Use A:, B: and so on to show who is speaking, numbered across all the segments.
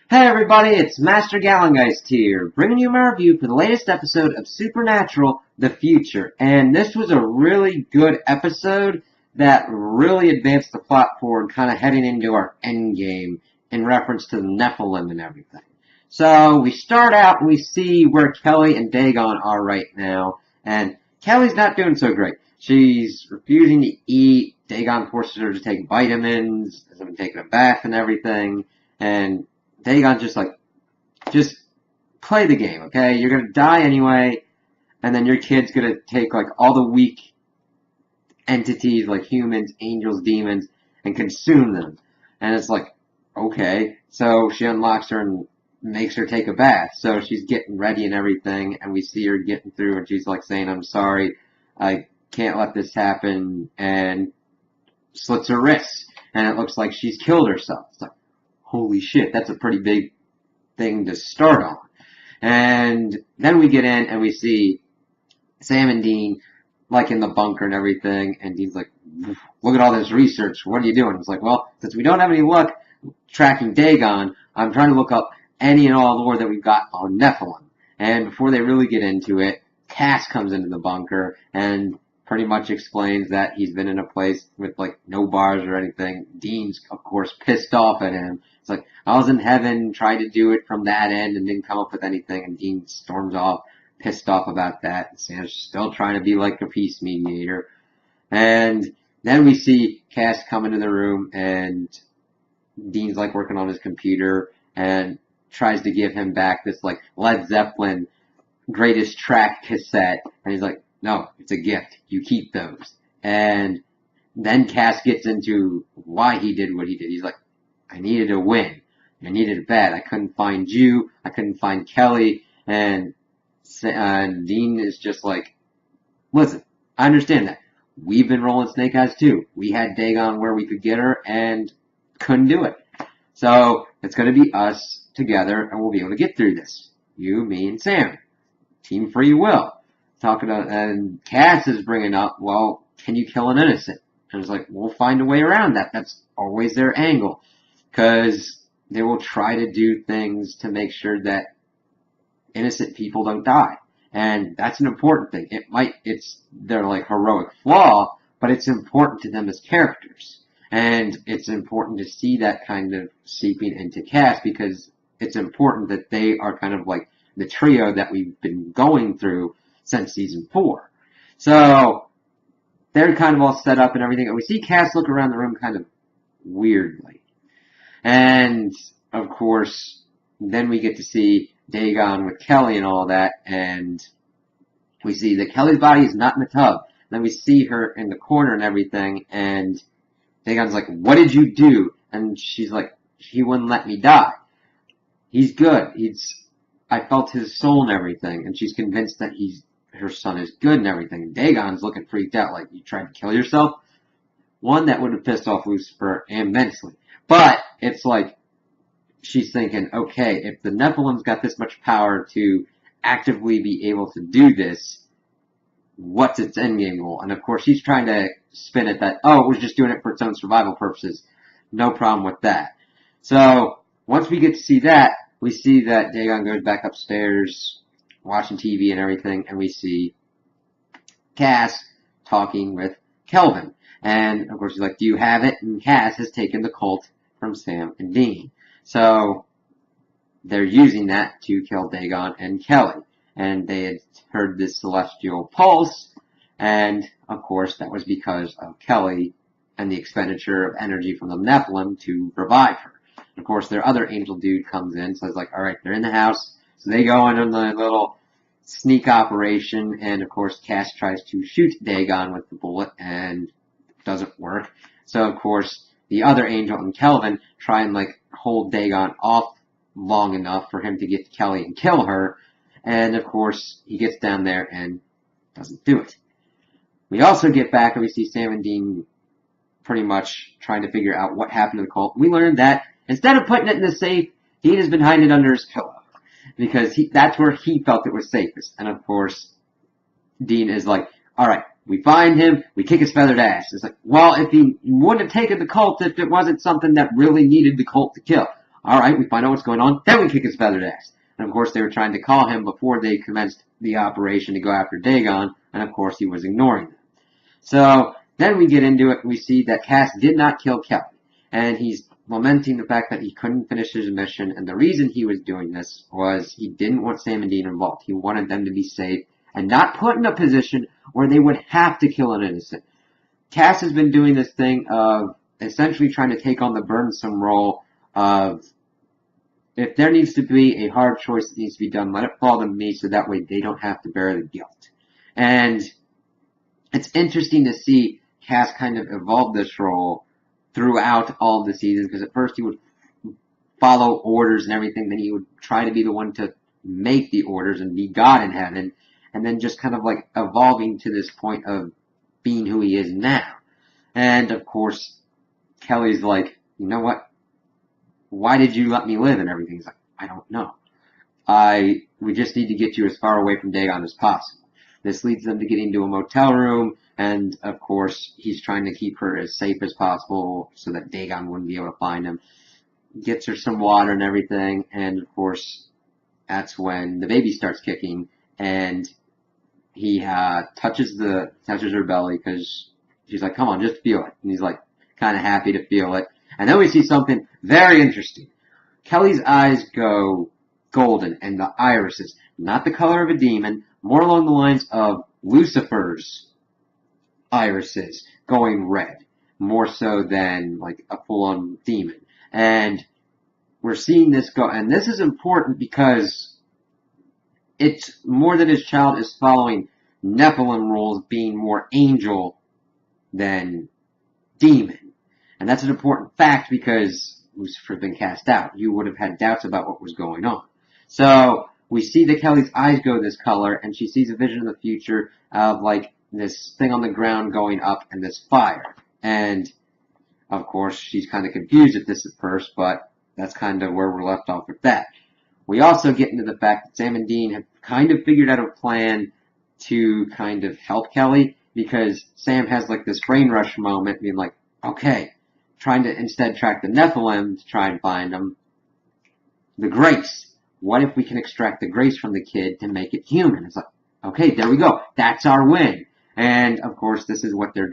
A: Hey everybody, it's Master Gallengeist here, bringing you my review for the latest episode of Supernatural: The Future. And this was a really good episode that really advanced the plot forward, kind of heading into our endgame in reference to the Nephilim and everything. So we start out and we see where Kelly and Dagon are right now, and Kelly's not doing so great. She's refusing to eat. Dagon forces her to take vitamins, hasn't been taking a bath and everything, and Dagon's just play the game, okay? You're gonna die anyway, and then your kid's gonna take, all the weak entities, like humans, angels, demons, and consume them. And it's like, okay. So she unlocks her and makes her take a bath. So she's getting ready and everything, and we see her getting through, and she's saying, I'm sorry, I can't let this happen, and slits her wrists. And it looks like she's killed herself. It's like, holy shit, that's a pretty big thing to start on. And then we get in and we see Sam and Dean in the bunker and everything, and Dean's like, look at all this research, what are you doing? It's like, well, since we don't have any luck tracking Dagon, I'm trying to look up any and all lore that we've got on Nephilim. And before they really get into it, Cass comes into the bunker and pretty much explains that he's been in a place with no bars or anything. Dean's of course pissed off at him. It's like, I was in heaven, tried to do it from that end and didn't come up with anything, and Dean storms off, pissed off about that. Sam's still trying to be like a peace mediator. And then we see Cass come into the room, and Dean's working on his computer and tries to give him back this Led Zeppelin greatest track cassette, and he's like, no, it's a gift. You keep those. And then Cass gets into why he did what he did. He's like, I needed a win. I needed it bad. I couldn't find you. I couldn't find Kelly. And Dean is just like, listen, I understand that. We've been rolling snake eyes too. We had Dagon where we could get her and couldn't do it. So it's going to be us together, and we'll be able to get through this. You, me, and Sam. Team free will. Talking about, and Cass is bringing up, well, can you kill an innocent? And it's like, we'll find a way around that. That's always their angle. Because they will try to do things to make sure that innocent people don't die. And that's an important thing. It's their heroic flaw, but it's important to them as characters. And it's important to see that kind of seeping into Cass, because it's important that they are kind of the trio that we've been going through since season 4. So they're kind of all set up and everything. And we see Cass look around the room kind of weirdly. And, of course, then we get to see Dagon with Kelly and all that. And we see that Kelly's body is not in the tub. Then we see her in the corner and everything. And Dagon's like, what did you do? And she's like, he wouldn't let me die. He's good. I felt his soul and everything. And she's convinced that her son is good and everything. Dagon's looking freaked out, like, you tried to kill yourself? One, that would have pissed off Lucifer immensely. But it's like, she's thinking, okay, if the Nephilim's got this much power to actively be able to do this, what's its endgame goal? And of course, he's trying to spin it that, oh, it was just doing it for its own survival purposes. No problem with that. So, once we get to see that, we see that Dagon goes back upstairs, watching TV and everything, and we see Cass talking with Kelvin. And, of course, he's like, do you have it? And Cass has taken the cult from Sam and Dean. So, they're using that to kill Dagon and Kelly. And they had heard this celestial pulse, and, of course, that was because of Kelly and the expenditure of energy from the Nephilim to revive her. Of course, their other angel dude comes in, so it's like, alright, they're in the house. So they go on the little sneak operation, and of course, Cass tries to shoot Dagon with the bullet, and it doesn't work. So, of course, the other angel and Kelvin try and, hold Dagon off long enough for him to get to Kelly and kill her, and of course, he gets down there and doesn't do it. We also get back, and we see Sam and Dean pretty much trying to figure out what happened to the cult. We learned that instead of putting it in the safe, Dean has been hiding it under his pillow. Because that's where he felt it was safest. And of course, Dean is like, alright, we find him, we kick his feathered ass. It's like, well, if he wouldn't have taken the cult if it wasn't something that really needed the cult to kill. Alright, we find out what's going on, then we kick his feathered ass. And of course they were trying to call him before they commenced the operation to go after Dagon, and of course he was ignoring them. So then we get into it and we see that Cass did not kill Kelly. And he's lamenting the fact that he couldn't finish his mission, and the reason he was doing this was he didn't want Sam and Dean involved. He wanted them to be safe and not put in a position where they would have to kill an innocent. Cass has been doing this thing of essentially trying to take on the burdensome role of, if there needs to be a hard choice that needs to be done, let it fall to me so that way they don't have to bear the guilt. And it's interesting to see Cass kind of evolve this role throughout all the seasons, because at first he would follow orders and everything, then he would try to be the one to make the orders and be God in heaven, and then just kind of like evolving to this point of being who he is now. And of course, Kelly's like, you know what? Why did you let me live and everything? He's like, I don't know. We just need to get you as far away from Dagon as possible. This leads them to getting to a motel room, and of course, he's trying to keep her as safe as possible so that Dagon wouldn't be able to find him. Gets her some water and everything, and of course, that's when the baby starts kicking, and he touches her belly, because she's like, come on, just feel it. And he's like, kind of happy to feel it. And then we see something very interesting. Kelly's eyes go golden, and the irises, not the color of a demon, more along the lines of Lucifer's irises going red, more so than like a full-on demon. And we're seeing this go, and this is important because it's more that his child is following Nephilim rules, being more angel than demon. And that's an important fact because Lucifer had been cast out. You would have had doubts about what was going on. So we see that Kelly's eyes go this color, and she sees a vision of the future of like this thing on the ground going up and this fire. And of course, she's kind of confused at this at first, but that's kind of where we're left off with that. We also get into the fact that Sam and Dean have kind of figured out a plan to kind of help Kelly, because Sam has like this brain rush moment being like, okay, trying to instead track the Nephilim to try and find them. The Grace. What if we can extract the Grace from the kid to make it human? It's like, okay, there we go. That's our win. And of course, this is what they're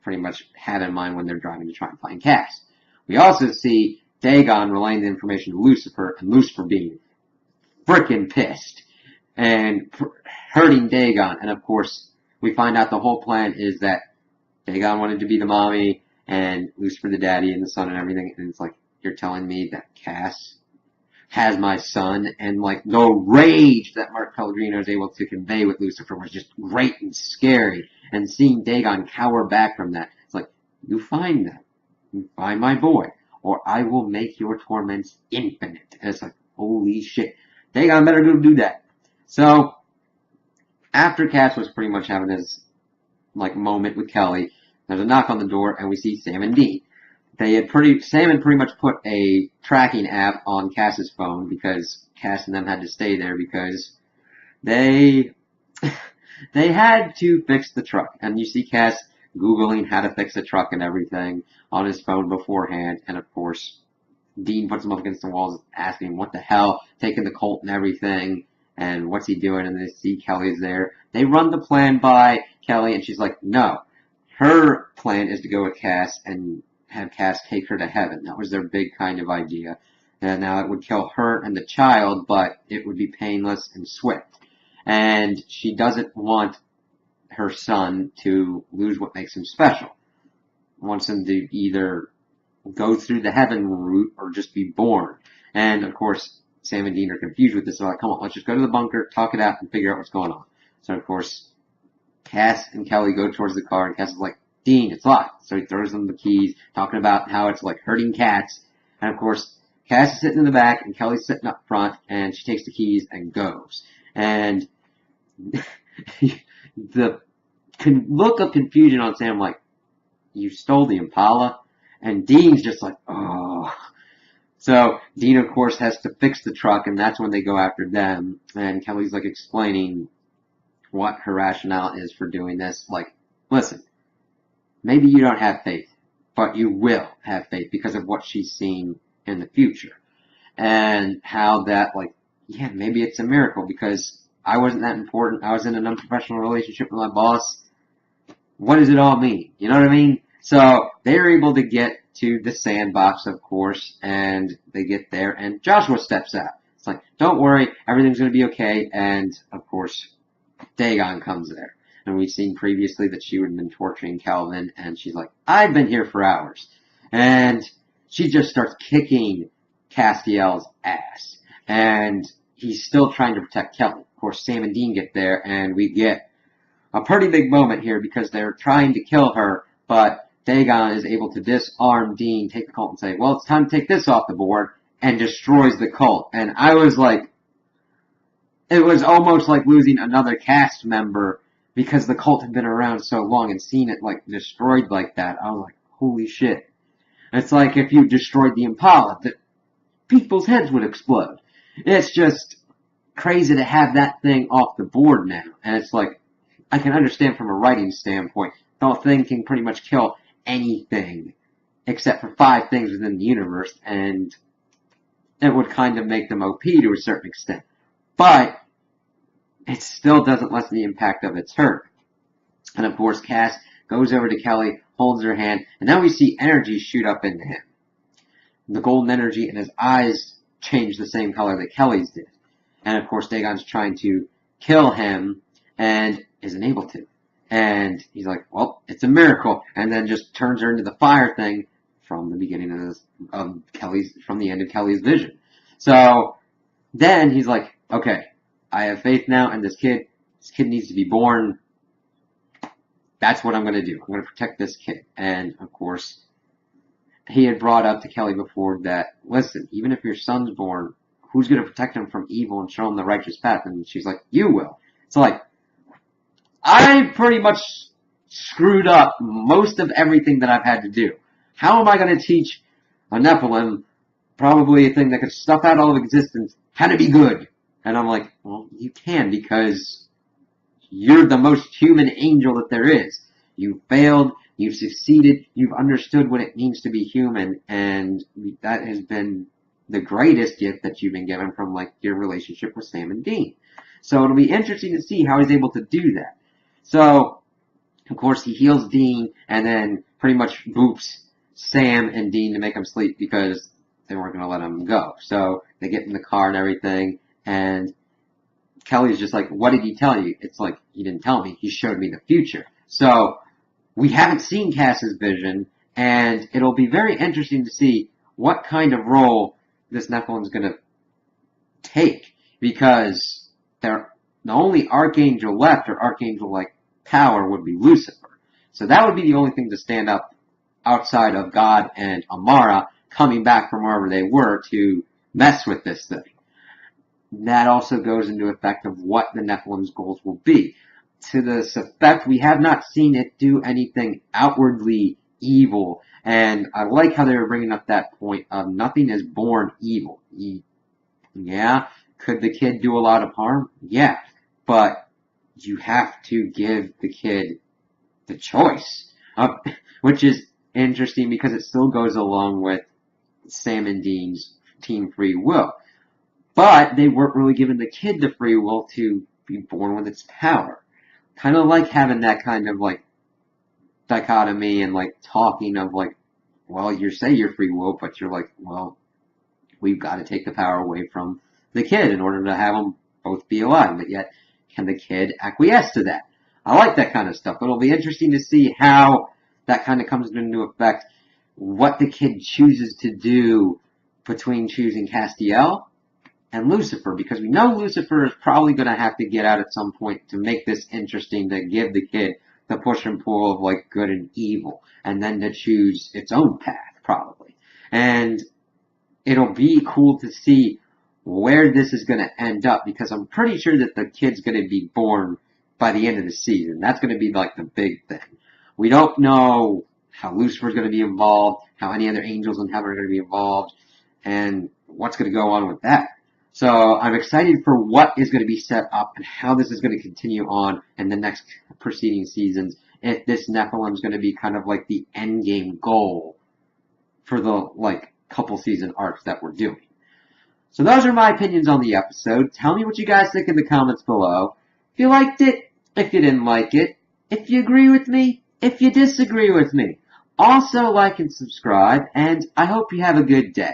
A: pretty much have in mind when they're driving to try and find Cass. We also see Dagon relaying the information to Lucifer, and Lucifer being frickin' pissed and hurting Dagon. And of course, we find out the whole plan is that Dagon wanted to be the mommy and Lucifer the daddy and the son and everything. And it's like, you're telling me that Cass has my son? And like the rage that Mark Pellegrino was able to convey with Lucifer was just great and scary. And seeing Dagon cower back from that, it's like, you find them. You find my boy, or I will make your torments infinite. And it's like, holy shit. Dagon better go do that. So, after Cass was pretty much having his like moment with Kelly, there's a knock on the door, and we see Sam and Dean. Sam had pretty much put a tracking app on Cass's phone, because Cass and them had to stay there because they had to fix the truck. And you see Cass Googling how to fix the truck and everything on his phone beforehand. And of course, Dean puts him up against the walls asking him what the hell, taking the Colt and everything, and what's he doing? And they see Kelly's there. They run the plan by Kelly, and she's like, no. Her plan is to go with Cass and have Cass take her to heaven. That was their big kind of idea. And now it would kill her and the child, but it would be painless and swift. And she doesn't want her son to lose what makes him special. Wants him to either go through the heaven route or just be born. And of course, Sam and Dean are confused with this. They're like, come on, let's just go to the bunker, talk it out, and figure out what's going on. So of course, Cass and Kelly go towards the car, and Cass is like, Dean, it's locked. So he throws them the keys, talking about how it's like hurting cats. And of course, Cass is sitting in the back, and Kelly's sitting up front, and she takes the keys and goes. And the look of confusion on Sam, like, you stole the Impala? And Dean's just like, oh. So Dean, of course, has to fix the truck, and that's when they go after them. And Kelly's like explaining what her rationale is for doing this. Like, listen, maybe you don't have faith, but you will have faith because of what she's seen in the future. And how that, like, yeah, maybe it's a miracle because I wasn't that important. I was in an unprofessional relationship with my boss. What does it all mean? You know what I mean? So they were able to get to the sandbox, of course, and they get there, and Joshua steps out. It's like, don't worry, everything's going to be okay. And, of course, Dagon comes there. And we've seen previously that she would have been torturing Calvin, and she's like, I've been here for hours. And she just starts kicking Castiel's ass. And he's still trying to protect Kelly. Of course, Sam and Dean get there, and we get a pretty big moment here because they're trying to kill her, but Dagon is able to disarm Dean, take the cult, and say, well, it's time to take this off the board, and destroys the cult. And I was like, it was almost like losing another cast member because the cult had been around so long, and seeing it like destroyed like that, I was like, holy shit. It's like if you destroyed the Impala, that people's heads would explode. It's just crazy to have that thing off the board now. And it's like, I can understand from a writing standpoint, the thing can pretty much kill anything except for 5 things within the universe, and it would kind of make them OP to a certain extent. But it still doesn't lessen the impact of its hurt. And of course, Cass goes over to Kelly, holds her hand, and now we see energy shoot up into him. The golden energy, and his eyes change the same color that Kelly's did. And of course, Dagon's trying to kill him, and isn't able to. And he's like, well, it's a miracle. And then just turns her into the fire thing from the beginning of Kelly's, from the end of Kelly's vision. So then he's like, okay, I have faith now in this kid. This kid needs to be born. That's what I'm going to do. I'm going to protect this kid. And of course, he had brought up to Kelly before that, listen, even if your son's born, who's going to protect him from evil and show him the righteous path? And she's like, you will. It's like, I pretty much screwed up most of everything that I've had to do. How am I going to teach a Nephilim, probably a thing that could stuff out all of existence, how to be good? And I'm like, well, you can, because you're the most human angel that there is. You failed, you've succeeded, you've understood what it means to be human, and that has been the greatest gift that you've been given from, like, your relationship with Sam and Dean. So it'll be interesting to see how he's able to do that. So, of course, he heals Dean, and then pretty much boops Sam and Dean to make them sleep because they weren't going to let him go. So they get in the car and everything, and Kelly's just like, what did he tell you? It's like, he didn't tell me. He showed me the future. So we haven't seen Cass's vision, and it'll be very interesting to see what kind of role this Nephilim's going to take, because the only archangel left, or archangel-like power, would be Lucifer. So that would be the only thing to stand up outside of God and Amara coming back from wherever they were to mess with this thing. That also goes into effect of what the Nephilim's goals will be. To this effect, we have not seen it do anything outwardly evil, and I like how they were bringing up that point of nothing is born evil. Yeah, could the kid do a lot of harm? Yeah, but you have to give the kid the choice, which is interesting because it still goes along with Sam and Dean's team free will. But they weren't really giving the kid the free will to be born with its power. Kind of like having that kind of like dichotomy and like talking of like, well, you say you're free will, but you're like, well, we've got to take the power away from the kid in order to have them both be alive. But yet, can the kid acquiesce to that? I like that kind of stuff. It'll be interesting to see how that kind of comes into effect, what the kid chooses to do between choosing Castiel and Lucifer, because we know Lucifer is probably going to have to get out at some point to make this interesting, to give the kid the push and pull of like good and evil, and then to choose its own path, probably. And it'll be cool to see where this is going to end up, because I'm pretty sure that the kid's going to be born by the end of the season. That's going to be like the big thing. We don't know how Lucifer's going to be involved, how any other angels in heaven are going to be involved, and what's going to go on with that. So I'm excited for what is going to be set up and how this is going to continue on in the next preceding seasons. If this Nephilim is going to be kind of like the end game goal for the like couple season arcs that we're doing. So those are my opinions on the episode. Tell me what you guys think in the comments below. If you liked it, if you didn't like it, if you agree with me, if you disagree with me. Also like and subscribe, and I hope you have a good day.